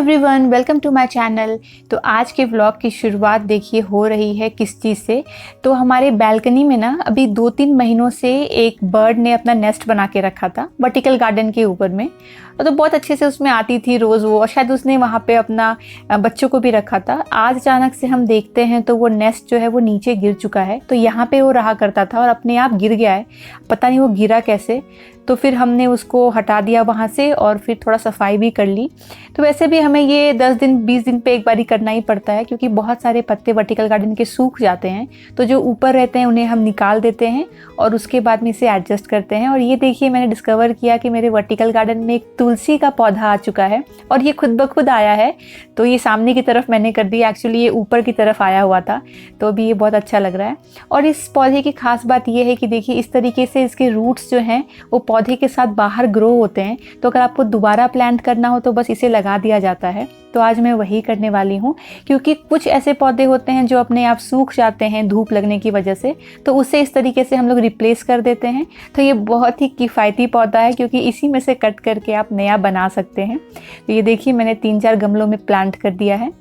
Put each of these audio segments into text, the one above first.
Everyone, welcome to my channel. तो आज के व्लॉग की शुरुआत देखिए हो रही है किस चीज़ से। तो हमारे बालकनी में ना अभी 2-3 महीनों से एक बर्ड ने अपना नेस्ट बना के रखा था वर्टिकल गार्डन के ऊपर में। तो बहुत अच्छे से उसमें आती थी रोज़ वो, और शायद उसने वहाँ पे अपना बच्चों को भी रखा था। आज अचानक से हम देखते हैं तो वो नेस्ट जो है वो नीचे गिर चुका है। तो यहाँ पे वो रहा करता था और अपने आप गिर गया है, पता नहीं वो गिरा कैसे। तो फिर हमने उसको हटा दिया वहाँ से और फिर थोड़ा सफाई भी कर ली। तो वैसे भी हमें ये 10 दिन 20 दिन पे एक बारी करना ही पड़ता है, क्योंकि बहुत सारे पत्ते वर्टिकल गार्डन के सूख जाते हैं। तो जो ऊपर रहते हैं उन्हें हम निकाल देते हैं और उसके बाद में इसे एडजस्ट करते हैं। और ये देखिए मैंने डिस्कवर किया कि मेरे वर्टिकल गार्डन में एक तुलसी का पौधा आ चुका है और ये खुद ब खुद आया है। तो ये सामने की तरफ मैंने कर दिया, एक्चुअली ये ऊपर की तरफ आया हुआ था। तो अभी ये बहुत अच्छा लग रहा है। और इस पौधे की खास बात ये है कि देखिए इस तरीके से इसके रूट्स जो हैं वो पौधे के साथ बाहर ग्रो होते हैं। तो अगर आपको दोबारा प्लांट करना हो तो बस इसे लगा दिया जाता है। तो आज मैं वही करने वाली हूँ, क्योंकि कुछ ऐसे पौधे होते हैं जो अपने आप सूख जाते हैं धूप लगने की वजह से, तो उसे इस तरीके से हम लोग रिप्लेस कर देते हैं। तो ये बहुत ही किफ़ायती पौधा है, क्योंकि इसी में से कट करके आप नया बना सकते हैं। तो ये देखिए मैंने 3-4 गमलों में प्लांट कर दिया है।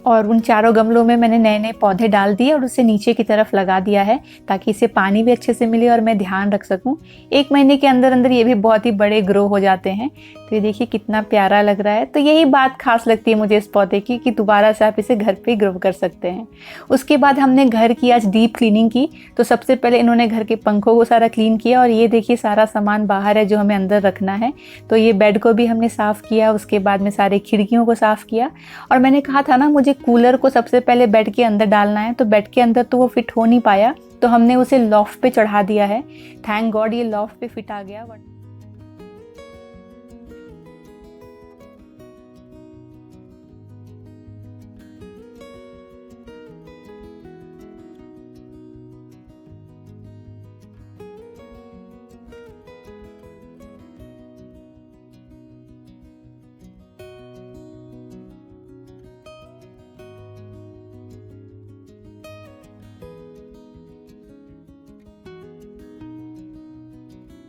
और उन चारों गमलों में मैंने नए नए पौधे डाल दिए और उसे नीचे की तरफ लगा दिया है, ताकि इसे पानी भी अच्छे से मिले और मैं ध्यान रख सकूं। 1 महीने के अंदर अंदर ये भी बहुत ही बड़े ग्रो हो जाते हैं। तो ये देखिए कितना प्यारा लग रहा है। तो यही बात खास लगती है मुझे इस पौधे की, कि दोबारा से आप इसे घर पे ग्रो कर सकते हैं। उसके बाद हमने घर की आज डीप क्लीनिंग की। तो सबसे पहले इन्होंने घर के पंखों को सारा क्लीन किया, और ये देखिए सारा सामान बाहर है जो हमें अंदर रखना है। तो ये बेड को भी हमने साफ़ किया, उसके बाद में सारे खिड़कियों को साफ़ किया। और मैंने कहा था ना मुझे कूलर को सबसे पहले बेड के अंदर डालना है, तो बेड के अंदर तो वो फिट हो नहीं पाया, तो हमने उसे लॉफ्ट पे चढ़ा दिया है। थैंक गॉड ये लॉफ्ट पे फिट आ गया।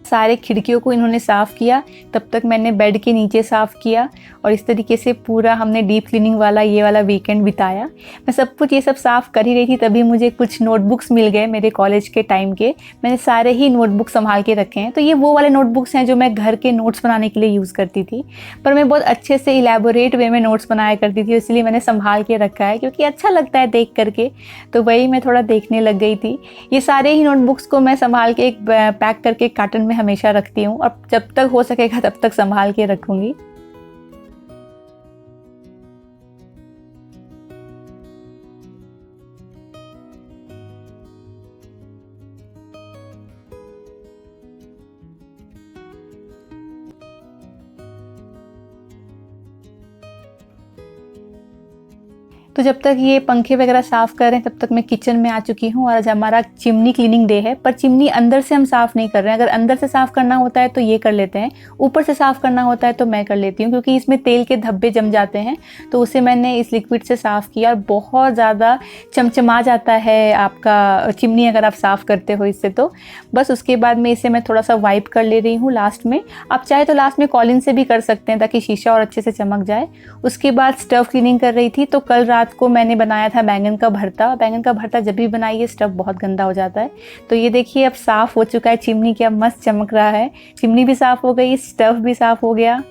सारे खिड़कियों को इन्होंने साफ़ किया, तब तक मैंने बेड के नीचे साफ़ किया। और इस तरीके से पूरा हमने डीप क्लीनिंग वाला ये वाला वीकेंड बिताया। मैं सब कुछ ये सब साफ़ कर ही रही थी, तभी मुझे कुछ नोटबुक्स मिल गए मेरे कॉलेज के टाइम के। मैंने सारे ही नोटबुक संभाल के रखे हैं। तो ये वो वाले नोटबुक्स हैं जो मैं घर के नोट्स बनाने के लिए यूज़ करती थी, पर मैं बहुत अच्छे से इलेबोरेट वे में नोट्स बनाया करती थी, इसलिए मैंने संभाल के रखा है, क्योंकि अच्छा लगता है देख करके। तो वही मैं थोड़ा देखने लग गई थी। ये सारे ही नोटबुक्स को मैं संभाल के एक पैक करके कार्टन में हमेशा रखती हूँ, और जब तक हो सकेगा तब तक संभाल के रखूँगी। तो जब तक ये पंखे वगैरह साफ़ कर रहे हैं, तब तक मैं किचन में आ चुकी हूँ। और आज हमारा चिमनी क्लीनिंग डे है, पर चिमनी अंदर से हम साफ़ नहीं कर रहे हैं। अगर अंदर से साफ़ करना होता है तो ये कर लेते हैं, ऊपर से साफ़ करना होता है तो मैं कर लेती हूँ, क्योंकि इसमें तेल के धब्बे जम जाते हैं। तो उसे मैंने इस लिक्विड से साफ़ किया, और बहुत ज़्यादा चमचमा जाता है आपका चिमनी अगर आप साफ़ करते हो इससे। तो बस उसके बाद में इसे मैं थोड़ा सा वाइप कर ले रही हूँ लास्ट में। आप चाहे तो लास्ट में कॉलिन से भी कर सकते हैं, ताकि शीशा और अच्छे से चमक जाए। उसके बाद स्टव क्लीनिंग कर रही थी। तो कल रात को मैंने बनाया था बैंगन का भरता। बैंगन का भरता जब भी बनाइए स्टव बहुत गंदा हो जाता है। तो ये देखिए अब साफ़ हो चुका है चिमनी, क्या मस्त चमक रहा है। चिमनी भी साफ़ हो गई, स्टव भी साफ़ हो गया।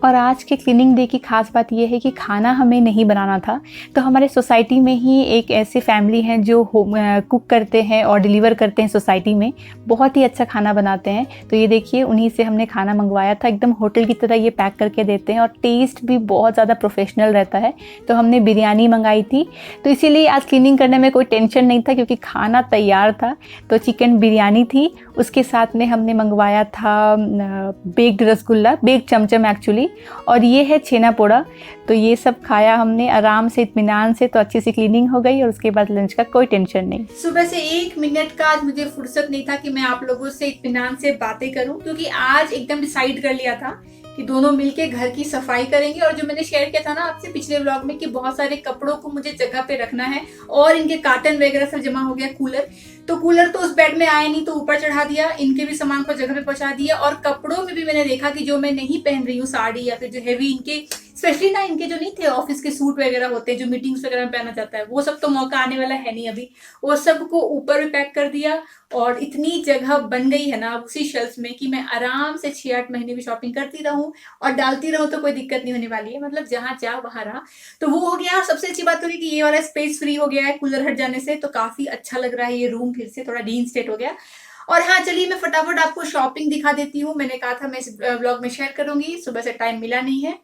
और आज के क्लीनिंग डे की खास बात यह है कि खाना हमें नहीं बनाना था। तो हमारे सोसाइटी में ही एक ऐसे फैमिली हैं जो कुक करते हैं और डिलीवर करते हैं सोसाइटी में। बहुत ही अच्छा खाना बनाते हैं। तो ये देखिए उन्हीं से हमने खाना मंगवाया था। एकदम होटल की तरह ये पैक करके देते हैं, और टेस्ट भी बहुत ज़्यादा प्रोफेशनल रहता है। तो हमने बिरयानी मंगाई थी, तो इसीलिए आज क्लीनिंग करने में कोई टेंशन नहीं था, क्योंकि खाना तैयार था। तो चिकन बिरयानी थी, उसके साथ में हमने मंगवाया था बेक्ड रसगुल्ला, बेक्ड चमचम एक्चुअली, और ये है छेना पोड़ा। तो ये सब खाया हमने आराम से, इत्मीनान से। तो अच्छी सी क्लीनिंग हो गई और उसके बाद लंच का कोई टेंशन नहीं। सुबह से 1 मिनट का आज मुझे फुर्सत नहीं था कि मैं आप लोगों से इत्मीनान से बातें करूं, क्योंकि आज एकदम डिसाइड कर लिया था कि दोनों मिलके घर की सफाई करेंगे। और जो मैंने शेयर किया था ना आपसे पिछले व्लॉग में कि बहुत सारे कपड़ों को मुझे जगह पे रखना है और इनके कार्टन वगैरह सब जमा हो गया। कूलर तो उस बेड में आया नहीं, तो ऊपर चढ़ा दिया, इनके भी सामान को जगह पे पहुंचा दिया। और कपड़ों में भी मैंने देखा कि जो मैं नहीं पहन रही हूँ, साड़ी या फिर जो हैवी इनके, स्पेशली ना इनके जो नहीं थे ऑफिस के सूट वगैरह होते हैं जो मीटिंग्स वगैरह में पहना जाता है, वो सब तो मौका आने वाला है नहीं अभी। वो सब को ऊपर भी पैक कर दिया और इतनी जगह बन गई है ना उसी शेल्फ में कि मैं आराम से 6-8 महीने भी शॉपिंग करती रहूं और डालती रहूं, तो कोई दिक्कत नहीं होने वाली है। मतलब जहां चाह वहां रहा, तो वो हो गया। सबसे अच्छी बात होगी कि ये वाला स्पेस फ्री हो गया है कूलर हट जाने से, तो काफी अच्छा लग रहा है ये रूम, फिर से थोड़ा रीइंस्टेट हो गया। और हाँ, चलिए मैं फटाफट आपको शॉपिंग दिखा देती हूँ। मैंने कहा था मैं इस ब्लॉग में शेयर करूंगी, सुबह से टाइम मिला नहीं है।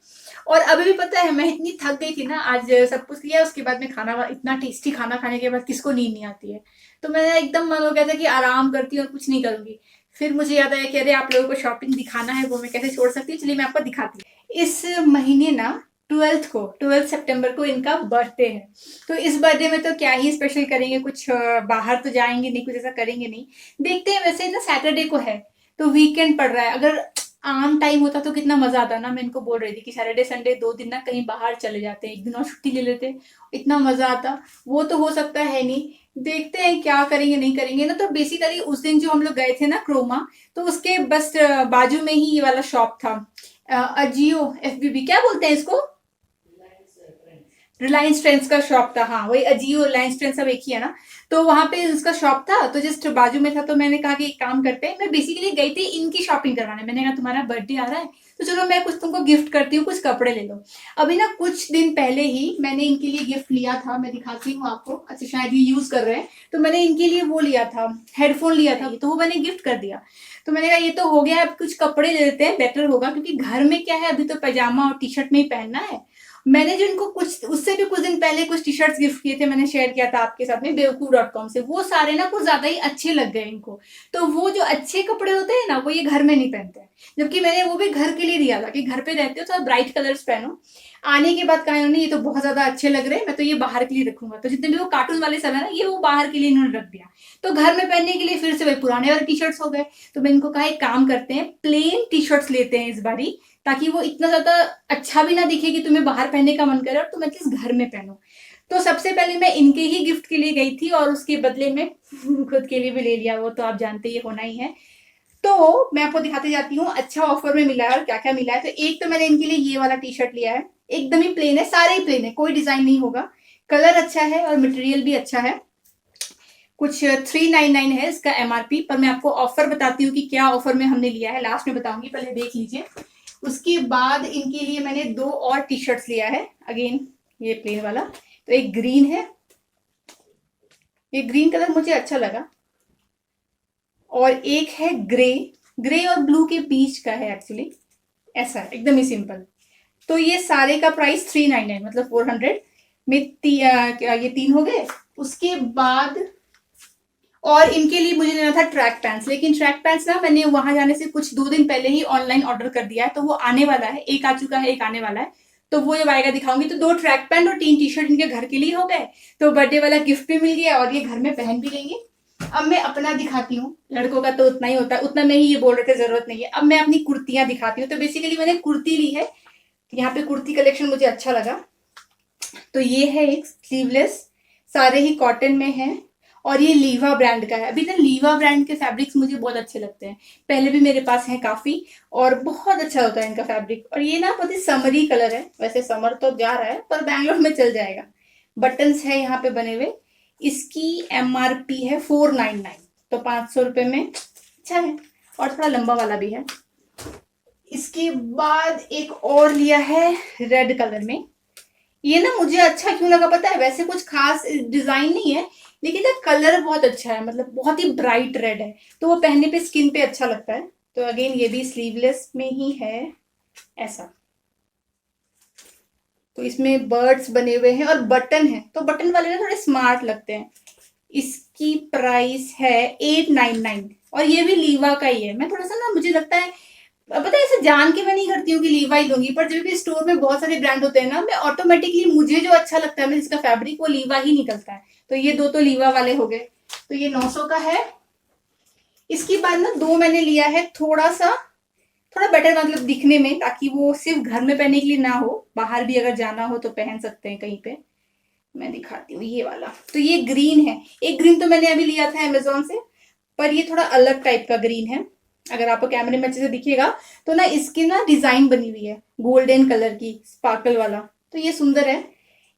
और अभी भी पता है मैं इतनी थक गई थी ना, आज सब कुछ किया, उसके बाद में खाना, इतना टेस्टी खाना खाने के बाद किसको नींद नहीं आती है। तो मैंने एकदम मन हो गया था कि आराम करती हूँ और कुछ नहीं करूंगी। फिर मुझे याद आया कि अरे आप लोगों को शॉपिंग दिखाना है, वो मैं कैसे छोड़ सकती हूँ। चलिए मैं आपको दिखाती हूँ। इस महीने ना 12 सितंबर को इनका बर्थडे है। तो इस बर्थडे में तो क्या ही स्पेशल करेंगे, कुछ बाहर तो जाएंगे नहीं, कुछ ऐसा करेंगे नहीं। देखते हैं। वैसे ना सैटरडे को है तो वीकेंड पड़ रहा है, अगर आम टाइम होता तो कितना मजा आता ना। मैं इनको बोल रही थी कि सैटरडे संडे 2 दिन ना कहीं बाहर चले जाते, एक दिन और छुट्टी ले लेते, इतना मजा आता। वो तो हो सकता है नहीं, देखते हैं क्या करेंगे नहीं करेंगे ना। तो बेसिकली उस दिन जो हम लोग गए थे ना क्रोमा, तो उसके बस बाजू में ही ये वाला शॉप था, अजियो एफबीबी क्या बोलते हैं इसको, रिलायंस ट्रेंड्स का शॉप था। हाँ वही, अजियो रिलायंस ट्रेंड्स सब एक ही है ना। तो वहां पे उसका शॉप था, तो जस्ट बाजू में था। तो मैंने कहा कि एक काम करते हैं, मैं बेसिकली गई थी इनकी शॉपिंग करवाने। मैंने कहा तुम्हारा बर्थडे आ रहा है तो चलो मैं कुछ तुमको गिफ्ट करती हूँ, कुछ कपड़े ले लो। अभी ना कुछ दिन पहले ही मैंने इनके लिए गिफ्ट लिया था, मैं दिखाती हूँ आपको। अच्छा शायद ये यूज कर रहे हैं, तो मैंने इनके लिए वो लिया था, हेडफोन लिया था, तो वो मैंने गिफ्ट कर दिया। तो मैंने कहा ये तो हो गया, अब कुछ कपड़े ले लेते हैं, बेटर होगा, क्योंकि घर में क्या है अभी तो पैजामा और टी शर्ट में ही पहनना है। मैंने जो इनको कुछ उससे भी कुछ दिन पहले कुछ टी शर्ट्स गिफ्ट किए थे, मैंने शेयर किया था आपके साथ में बेवकूफ.com से, वो सारे ना कुछ ज्यादा ही अच्छे लग गए इनको। तो वो जो अच्छे कपड़े होते हैं ना, वो ये घर में नहीं पहनते हैं, जबकि मैंने वो भी घर के लिए दिया था कि घर पे रहते हो तो ब्राइट कलर्स पहनो। आने के बाद कहा इन्होंने ये तो बहुत ज्यादा अच्छे लग रहे हैं, मैं तो ये बाहर के लिए रखूंगा। तो जितने भी वो कार्टून वाले सब है ना, ये वो बाहर के लिए इन्होंने रख दिया। तो घर में पहनने के लिए फिर से वही पुराने वाले टी शर्ट्स हो गए। तो मैं इनको कहा एक काम करते हैं, प्लेन टी शर्ट्स लेते हैं इस बारी, ताकि वो इतना ज्यादा अच्छा भी ना दिखे कि तुम्हें बाहर पहनने का मन करे, और तुम एटलीस्ट घर में पहनो। तो सबसे पहले मैं इनके ही गिफ्ट के लिए गई थी, और उसके बदले में खुद के लिए भी ले लिया, वो तो आप जानते ही होना ही है। तो मैं आपको दिखाते जाती हूँ अच्छा ऑफर में मिला है और क्या क्या मिला है। तो एक तो मैंने इनके लिए ये वाला टी शर्ट लिया है, एकदम ही प्लेन है, सारे ही प्लेन है, कोई डिजाइन नहीं होगा। कलर अच्छा है और मटेरियल भी अच्छा है। कुछ 399 है इसका एमआरपी, पर मैं आपको ऑफर बताती हूँ कि क्या ऑफर में हमने लिया है, लास्ट में बताऊंगी, पहले देख लीजिए। उसके बाद इनके लिए मैंने 2 और टी शर्ट्स लिया है, अगेन ये प्लेन वाला। तो एक ग्रीन है, ये ग्रीन कलर मुझे अच्छा लगा, और एक है ग्रे, ग्रे और ब्लू के बीच का है एक्चुअली, ऐसा एकदम ही सिंपल। तो ये सारे का प्राइस 399, मतलब 400 में ये 3 हो गए। उसके बाद और इनके लिए मुझे लेना था ट्रैक पैंट्स, लेकिन ट्रैक पैंट्स ना मैंने वहां जाने से कुछ 2 दिन पहले ही ऑनलाइन ऑर्डर कर दिया है, तो वो आने वाला है, एक आ चुका है, एक आने वाला है। तो वो जब आएगा दिखाऊंगी। तो 2 ट्रैक पैंट और 3 टी शर्ट इनके घर के लिए हो गए, तो बर्थडे वाला गिफ्ट भी मिल गया और ये घर में पहन भी लेंगे। अब मैं अपना दिखाती हूँ, लड़कों का तो उतना ही होता है, उतना में ही ये बोल रहे थे जरूरत नहीं है। अब मैं अपनी कुर्तियां दिखाती हूँ। तो बेसिकली मैंने कुर्ती ली है, यहाँ पे कुर्ती कलेक्शन मुझे अच्छा लगा। तो ये है एक स्लीवलेस, सारे ही कॉटन में है, और ये लीवा ब्रांड का है। अभी ना लीवा ब्रांड के फैब्रिक्स मुझे बहुत अच्छे लगते हैं, पहले भी मेरे पास हैं काफी, और बहुत अच्छा होता है इनका फैब्रिक। और ये ना बहुत ही समरी कलर है, वैसे समर तो जा रहा है पर बैंगलोर में चल जाएगा। बटन्स है यहाँ पे बने हुए। इसकी एमआरपी है 499, तो 500 रुपए में अच्छा है, और थोड़ा लंबा वाला भी है। इसके बाद एक और लिया है रेड कलर में। ये ना मुझे अच्छा क्यों लगा पता है, वैसे कुछ खास डिजाइन नहीं है, लेकिन ना कलर बहुत अच्छा है, मतलब बहुत ही ब्राइट रेड है, तो वो पहनने पे स्किन पे अच्छा लगता है। तो अगेन ये भी स्लीवलेस में ही है ऐसा। तो इसमें बर्ड्स बने हुए हैं और बटन है, तो बटन वाले ना थोड़े स्मार्ट लगते हैं। इसकी प्राइस है 899, और ये भी लीवा का ही है। मैं थोड़ा सा ना, मुझे लगता है, पता है ऐसे जान के मैं नहीं करती हूँ कि लीवा ही लूंगी, पर जब भी स्टोर में बहुत सारे ब्रांड होते हैं ना, मैं ऑटोमेटिकली मुझे जो अच्छा लगता है ना जिसका फैब्रिक, वो लीवा ही निकलता है। तो ये दो तो लीवा वाले हो गए। तो ये 900 का है। इसके बाद ना दो मैंने लिया है थोड़ा बेटर मतलब दिखने में, ताकि वो सिर्फ घर में पहनने के लिए ना हो, बाहर भी अगर जाना हो तो पहन सकते हैं कहीं पे। मैं दिखाती हूँ ये वाला। तो ये ग्रीन है। एक ग्रीन तो मैंने अभी लिया था अमेजोन से, पर ये थोड़ा अलग टाइप का ग्रीन है। अगर आपको कैमरे में अच्छे से दिखेगा तो ना, इसकी ना डिजाइन बनी हुई है गोल्डन कलर की, स्पार्कल वाला। तो ये सुंदर है।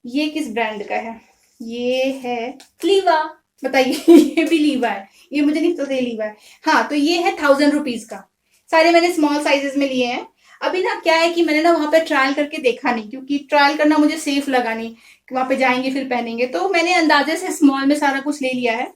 ये किस ब्रांड का है? ये है लीवा। बताइए ये भी लीवा है? ये मुझे नहीं पता ये लीवा है। हाँ, तो ये है 1000 रुपीज का। सारे मैंने स्मॉल साइजेस में लिए हैं। अभी ना क्या है कि मैंने ना वहां पे ट्रायल करके देखा नहीं, क्योंकि ट्रायल करना मुझे सेफ लगा नहीं कि वहां पे जाएंगे फिर पहनेंगे, तो मैंने अंदाजे से स्मॉल में सारा कुछ ले लिया है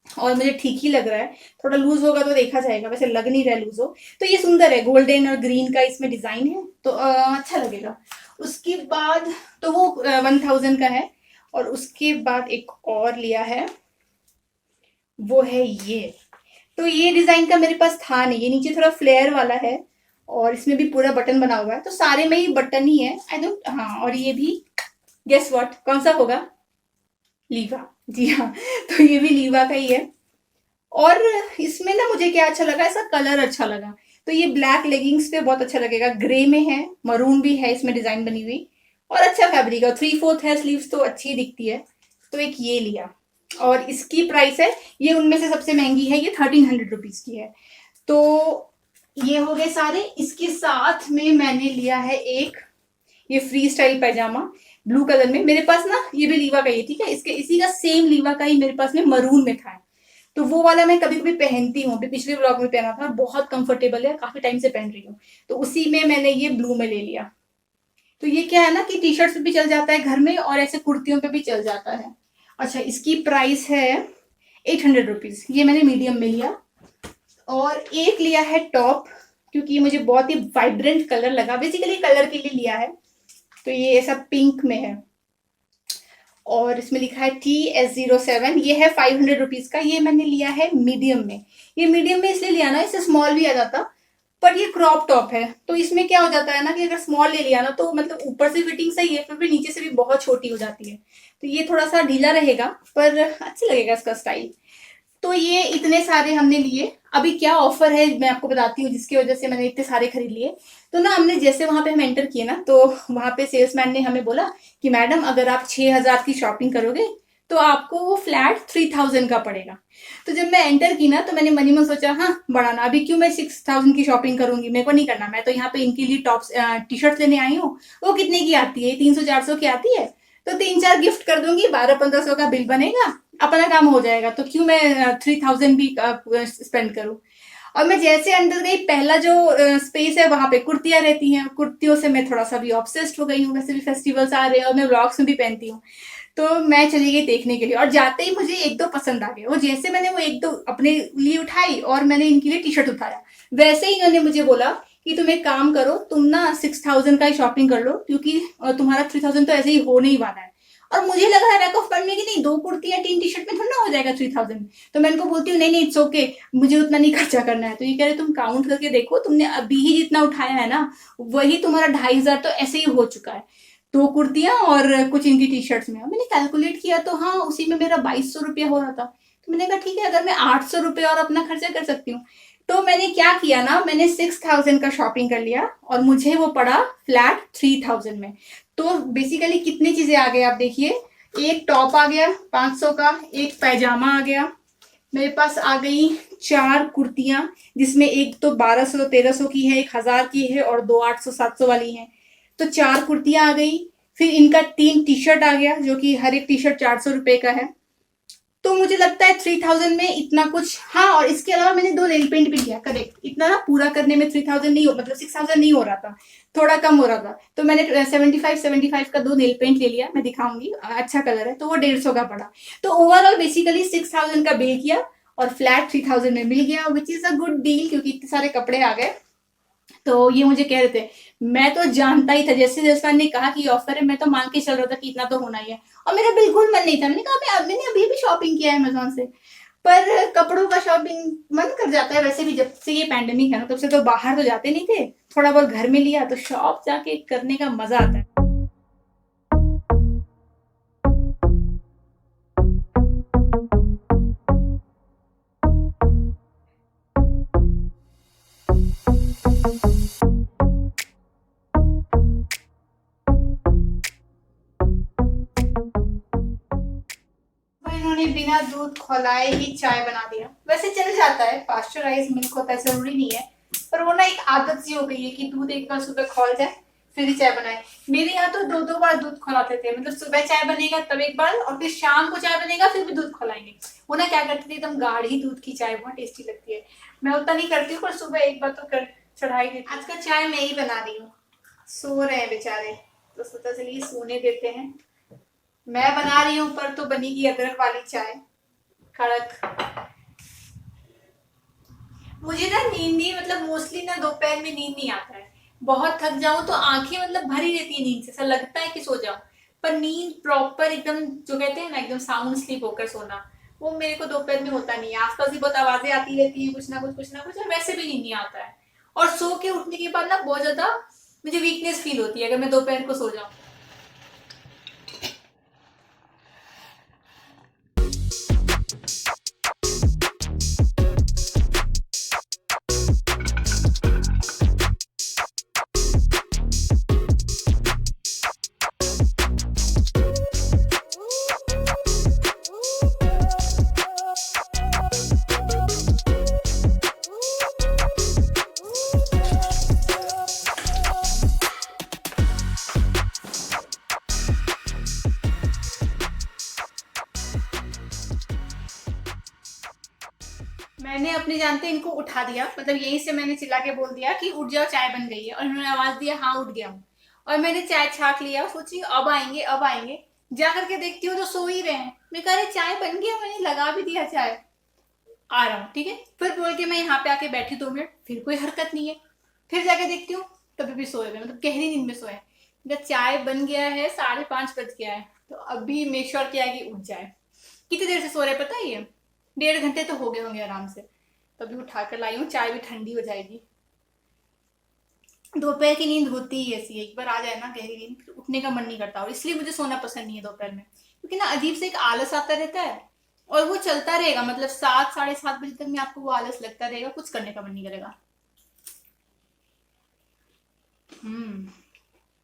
और मुझे ठीक ही लग रहा है। थोड़ा लूज होगा तो देखा जाएगा, वैसे लग नहीं रहा है लूज हो। तो ये सुंदर है, गोल्डन और ग्रीन का इसमें डिजाइन है, तो अच्छा लगेगा। उसके बाद तो वो 1000 का है। और उसके बाद एक और लिया है, वो है ये। तो ये डिजाइन का मेरे पास था नहीं, ये नीचे थोड़ा फ्लेयर वाला है और इसमें भी पूरा बटन बना हुआ है, तो सारे में ही बटन ही है आई डोंट। हाँ, और ये भी गेस व्हाट कौन सा होगा? लीवा। जी हाँ, तो ये भी लीवा का ही है। और इसमें ना मुझे क्या अच्छा लगा, इसका कलर अच्छा लगा। तो ये ब्लैक लेगिंग्स पे बहुत अच्छा लगेगा, ग्रे में है, मरून भी है इसमें डिजाइन बनी हुई, और अच्छा फैब्रिक है, 3/4 है स्लीव्स, तो अच्छी दिखती है। तो एक ये लिया। और इसकी प्राइस है, ये उनमें से सबसे महंगी है, ये 1300 रुपीज की है। तो ये हो गए सारे। इसके साथ में मैंने लिया है एक ये फ्री स्टाइल पैजामा ब्लू कलर में। मेरे पास ना ये भी लीवा का ही, ठीक है, इसके इसी का सेम लीवा का ही मेरे पास में मरून में था। तो वो वाला मैं कभी कभी पहनती हूँ, अभी पिछले ब्लॉग में पहना था, बहुत कंफर्टेबल है, काफी टाइम से पहन रही हूँ। तो उसी में मैंने ये ब्लू में ले लिया। तो ये क्या है ना कि टी शर्ट पे भी चल जाता है घर में, और ऐसे कुर्तियों पे भी चल जाता है। अच्छा, इसकी प्राइस है 800 रुपीज। ये मैंने मीडियम में लिया। और एक लिया है टॉप, क्योंकि ये मुझे बहुत ही वाइब्रेंट कलर लगा, बेसिकली कलर के लिए लिया है। तो ये ऐसा पिंक में है और इसमें लिखा है TS07। ये है 500 रुपीज का। ये मैंने लिया है मीडियम में। ये मीडियम में इसलिए लिया ना, इससे स्मॉल भी आ जाता, पर ये क्रॉप टॉप है, तो इसमें क्या हो जाता है ना कि अगर स्मॉल ले लिया ना, तो मतलब ऊपर से फिटिंग सही है, फिर भी नीचे से भी बहुत छोटी हो जाती है। तो ये थोड़ा सा ढीला रहेगा, पर अच्छा लगेगा इसका स्टाइल। तो ये इतने सारे हमने लिए। अभी क्या ऑफर है मैं आपको बताती हूँ, जिसकी वजह से मैंने इतने सारे खरीद लिए। तो ना हमने जैसे वहां पे हम एंटर किए ना, तो वहां पे सेल्समैन ने हमें बोला कि मैडम अगर आप 6000 की शॉपिंग करोगे तो आपको वो फ्लैट 3000 का पड़ेगा। तो जब मैं एंटर की ना, तो मैंने मनी में सोचा, हाँ बड़ा ना, अभी क्यों मैं 6000 की शॉपिंग करूंगी, मेरे को नहीं करना, मैं तो यहाँ पे इनके लिए टॉप टी शर्ट लेने आई हूँ। वो कितने की आती है? 300-400 की आती है। तो 3-4 गिफ्ट कर दूंगी, 1200-1500 का बिल बनेगा, अपना काम हो जाएगा, तो क्यों मैं 3000 भी स्पेंड करूं। और मैं जैसे अंदर गई, पहला जो स्पेस है वहां पे कुर्तियां रहती हैं, कुर्तियों से मैं थोड़ा सा भी ऑब्सेस्ड हो गई हूँ, वैसे भी फेस्टिवल्स आ रहे हैं और मैं व्लॉग्स में भी पहनती हूँ। तो मैं चली गई देखने के लिए, और जाते ही मुझे एक दो पसंद आ गए, और जैसे मैंने वो एक दो अपने लिए उठाई और मैंने इनके लिए टी शर्ट उठाया, वैसे ही इन्होंने मुझे बोला कि तुम एक काम करो, तुम ना 6000 का ही शॉपिंग कर लो, क्योंकि तुम्हारा 3000 तो ऐसे ही होने ही वाला है। और मुझे लग रहा है बैक ऑफ पढ़ने की नहीं, दो कुर्ती या 3 टी शर्ट में थोड़ा ना हो जाएगा 3000। तो मैं इनको बोलती हूँ नहीं नहीं इट्स ओके, मुझे उतना नहीं खर्चा करना है। तो ये कह रहे तुम काउंट करके देखो, तुमने अभी ही जितना उठाया है ना, वही तुम्हारा 2500 तो ऐसे ही हो चुका है, दो कुर्तियां और कुछ इनकी टी शर्ट्स में। मैंने कैलकुलेट किया तो हाँ, उसी में मेरा 2200 रुपया हो रहा था। तो मैंने कहा ठीक है, अगर मैं 800 रुपया और अपना खर्चा कर सकती हूँ। तो मैंने क्या किया ना, मैंने 6000 का शॉपिंग कर लिया और मुझे वो पड़ा फ्लैट 3000 में। तो बेसिकली कितनी चीजें आ गई आप देखिए। एक टॉप आ गया 500 का, एक पैजामा आ गया, मेरे पास आ गई 4 कुर्तियां, जिसमें एक तो 1200-1300 की है, 1000 की है, और दो 800-700 वाली है। तो 4 कुर्तियां आ गई। फिर इनका 3 टी शर्ट आ गया, जो कि हर एक टी शर्ट 400 रुपए का है। तो मुझे लगता है 3000 में इतना कुछ। हाँ, और इसके अलावा मैंने 2 नेल पेंट भी लिया, करेक्ट, इतना ना पूरा करने में 3000 नहीं हो, मतलब 6000 नहीं हो रहा था, थोड़ा कम हो रहा था। तो मैंने 75 का 2 नेल पेंट ले लिया, मैं दिखाऊंगी, अच्छा कलर है, तो वो 150 का पड़ा। तो ओवरऑल बेसिकली 6000 का बिल किया और फ्लैट 3000 में मिल गया, which is a good deal, क्योंकि इतने सारे कपड़े आ गए। तो ये मुझे कह रहे थे, मैं तो जानता ही था, जैसे जैसमान ने कहा कि ऑफर है, मैं तो मान के चल रहा था कि इतना तो होना ही है। और मेरा बिल्कुल मन नहीं था, मैंने कहा मैंने अभी भी शॉपिंग किया है अमेजोन से। पर कपड़ों का शॉपिंग मन कर जाता है वैसे भी, जब से ये पैंडेमिक है ना तब से तो बाहर तो जाते नहीं थे, थोड़ा बहुत घर में लिया तो शॉप जाके करने का मजा आता है। इन्होंने बिना दूध खौलाए ही चाय बना दिया। वैसे चल जाता है, पास्चराइज मिल्क होता है, जरूरी नहीं है, पर वो ना एक आदत सी हो गई है कि दूध एक बार सुबह खौल जाए फिर ही चाय बनाए। मेरे यहाँ तो दो दो बार दूध खौलाते थे, मतलब सुबह चाय बनेगा तब एक बार और फिर शाम को चाय बनेगा फिर भी दूध खौलाएंगे। वो ना क्या करते थे, एकदम गाढ़ी दूध की चाय बहुत टेस्टी लगती है। मैं उतना नहीं करती हूँ, पर सुबह एक बार तो कर चढ़ाई देती। आज का चाय मैं ही बना रही हूँ, सो रहे हैं बेचारे तो सोचा चलिए सोने देते हैं। मैं बना रही हूँ, पर तो बनेगी अदरक वाली चाय, कड़क। मुझे ना नींद नहीं, मतलब मोस्टली ना दोपहर में नींद नहीं आता है। बहुत थक जाऊं तो आंखें मतलब भरी रहती है नींद से, ऐसा लगता है कि सो जाऊं, पर नींद प्रॉपर एकदम जो कहते हैं ना एकदम साउंड स्लीप होकर सोना, वो मेरे को दोपहर में होता नहीं है। आसपास ही बहुत आवाजें आती रहती हैं, कुछ ना कुछ कुछ ना कुछ, और वैसे भी नींद नहीं आता है। और सो के उठने के बाद ना बहुत ज्यादा मुझे वीकनेस फील होती है अगर मैं दोपहर को सो जाऊं। मैंने अपने जानते इनको उठा दिया, मतलब यहीं से मैंने चिल्ला के बोल दिया कि उठ जाओ चाय बन गई है, और इन्होंने आवाज दिया हाँ उठ गया हूँ। और मैंने चाय छाक लिया, सोची अब आएंगे अब आएंगे, जा करके देखती हूँ तो सो ही रहे हैं। मैं कह रही चाय बन गया, मैंने लगा भी दिया चाय, आ रहा हूँ ठीक है। फिर बोल के मैं यहाँ पे आके बैठी 2 मिनट, फिर कोई हरकत नहीं है। फिर जाके देखती हूँ तभी भी सोए हुए, मतलब गहरी नींद में सोए हैं। जब चाय बन गया है 5:30 बज गया है, तो अभी मेक श्योर किया कि उठ जाए। कितनी देर से सो रहे पता है, ये 1.5 घंटे तो हो गए होंगे आराम से। तभी उठा कर लाई हूँ, चाय भी ठंडी हो जाएगी। दोपहर की नींद होती ही ऐसी है, एक बार आ जाए ना गहरी नींद फिर उठने का मन नहीं करता, और इसलिए मुझे सोना पसंद नहीं है दोपहर में, क्योंकि ना अजीब से एक आलस आता रहता है, और वो चलता रहेगा, मतलब 7 साढ़े 7 बजे तक में आपको वो आलस लगता रहेगा, कुछ करने का मन नहीं करेगा।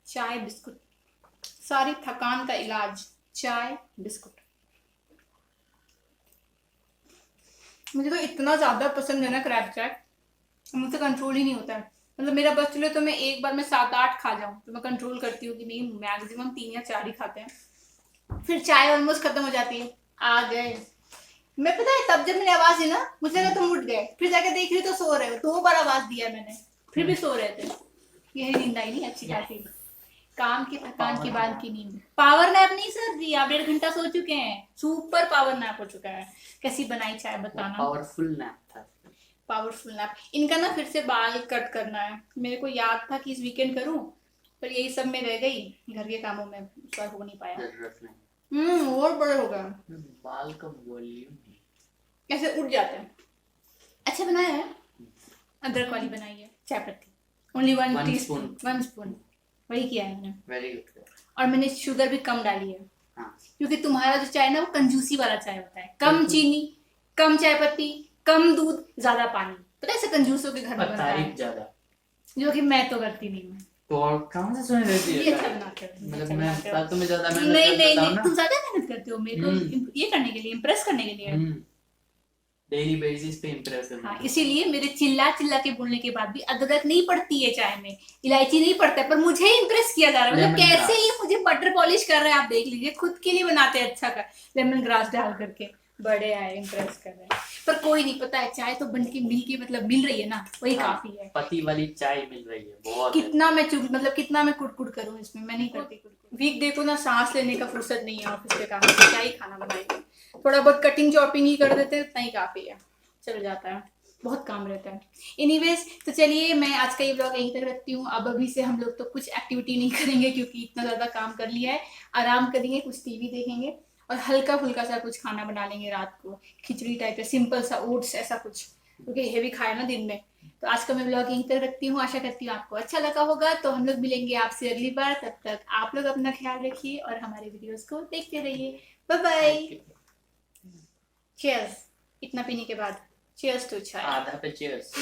चाय बिस्कुट, सारी थकान का इलाज, चाय बिस्कुट। मुझे तो इतना ज्यादा पसंद है ना क्रैब चैट, मुझसे कंट्रोल ही नहीं होता है। मतलब मेरा बस चले तो मैं एक बार में 7-8 खा जाऊं, तो मैं कंट्रोल करती हूँ कि नहीं, मैक्सिमम 3 या 4 ही खाते हैं। फिर चाय ऑलमोस्ट खत्म हो जाती है, आ गए। मैं पता है तब जब मैंने आवाज दी ना, मुझे लगा तुम उठ गए, फिर जाके देख रही तो सो रहे हो। 2 बार आवाज दिया मैंने, फिर भी सो रहे थे। यही नींद आई नहीं अच्छी खासी, काम की थकान के बाद की नींद। पावर नैप नहीं सर जी, आप 1.5 घंटा सो चुके हैं, सुपर पावर नैप हो चुका है। कैसी बनाई चाय बताना। पावरफुल नैप था। Powerful nap. इनका ना फिर से बाल कट करना है, मेरे को याद था कि इस वीकेंड करूं, पर यही सब में रह गई, घर के कामों में इस बार हो नहीं पाया। जरूरत नहीं। और बड़े हो गए, बाल का वॉल्यूम ऐसे उठ जाते हैं। अच्छा बनाया है, अदरक वाली बनाई है, चाय पत्ती only 1 One teaspoon, spoon. 1 spoon, वही किया है मैंने। Very good. और मैंने शुगर भी कम डाली है, हाँ, क्योंकि तुम्हारा जो चाय ना वो कंजूसी वाला चाय होता है, कम चीनी, कम चाय पत्ती, कम दूध, ज्यादा पानी। पता है ऐसे कंजूसों के घर में और बनता है, तारीफ ज्यादा। जो कि मैं तो करती नहीं हूँ। तो और कहाँ से सुने रहती है? ये अच्छा बनाते हो, मतलब अच्छा मैं बनाते हो। बातों में ज्यादा मेहनत नहीं नहीं करता हूँ नहीं, ना। तुम ज्यादा मेहनत करते हो मेरे को ये करने के लिए, इम्प्रेस करने के लिए। डेली बेसिस पे इम्प्रेस करना। हाँ, इसीलिए मेरे चिल्ला चिल्ला के बोलने के बाद भी अदरक नहीं पड़ती है चाय में, इलायची नहीं पड़ता है, पर मुझे इम्प्रेस किया जा रहा है। मतलब Lemon कैसे grass. ये मुझे बटर पॉलिश कर रहे हैं, आप देख लीजिए, खुद के लिए बनाते हैं अच्छा कर, लेमन ग्रास डाल करके बड़े आए इम्प्रेस कर रहे हैं। पर कोई नहीं, पता है चाय तो बन के मिल के मतलब मिल रही है ना, वही हाँ, काफी है। पति वाली चाय मिल रही है, बहुत कितना मैं चुप, मतलब कितना मैं कुड़कुड़ करूं इसमें, मैं नहीं करती कुड़कुड़। वीक डे को ना सांस लेने का फुर्सत नहीं है ऑफिस के काम से, क्या ही खाना बनाएंगे, थोड़ा बहुत कटिंग चॉपिंग ही कर देते हैं, उतना ही काफी है, चल जाता है, बहुत काम रहता है। एनीवेज, तो चलिए मैं आज का ये ब्लॉग यहीं तक रखती हूँ। अब अभी से हम लोग तो कुछ एक्टिविटी नहीं करेंगे, क्योंकि इतना ज़्यादा काम कर लिया है, आराम करेंगे, कुछ टीवी देखेंगे, और हल्का फुल्का सा कुछ खाना बना लेंगे रात को, खिचड़ी टाइप है, सिंपल सा ओट्स ऐसा कुछ, क्योंकि हेवी खाया ना दिन में। तो आज का मैं ब्लॉग यहीं तक रखती हूँ, आशा करती हूँ आपको अच्छा लगा होगा। तो हम लोग मिलेंगे आपसे अगली बार, तब तक आप लोग अपना ख्याल रखिए और हमारे वीडियोस को देखते रहिए। Bye bye. चीयर्स। इतना पीने के बाद चीयर्स टू चाय। आधा पे चीयर्स।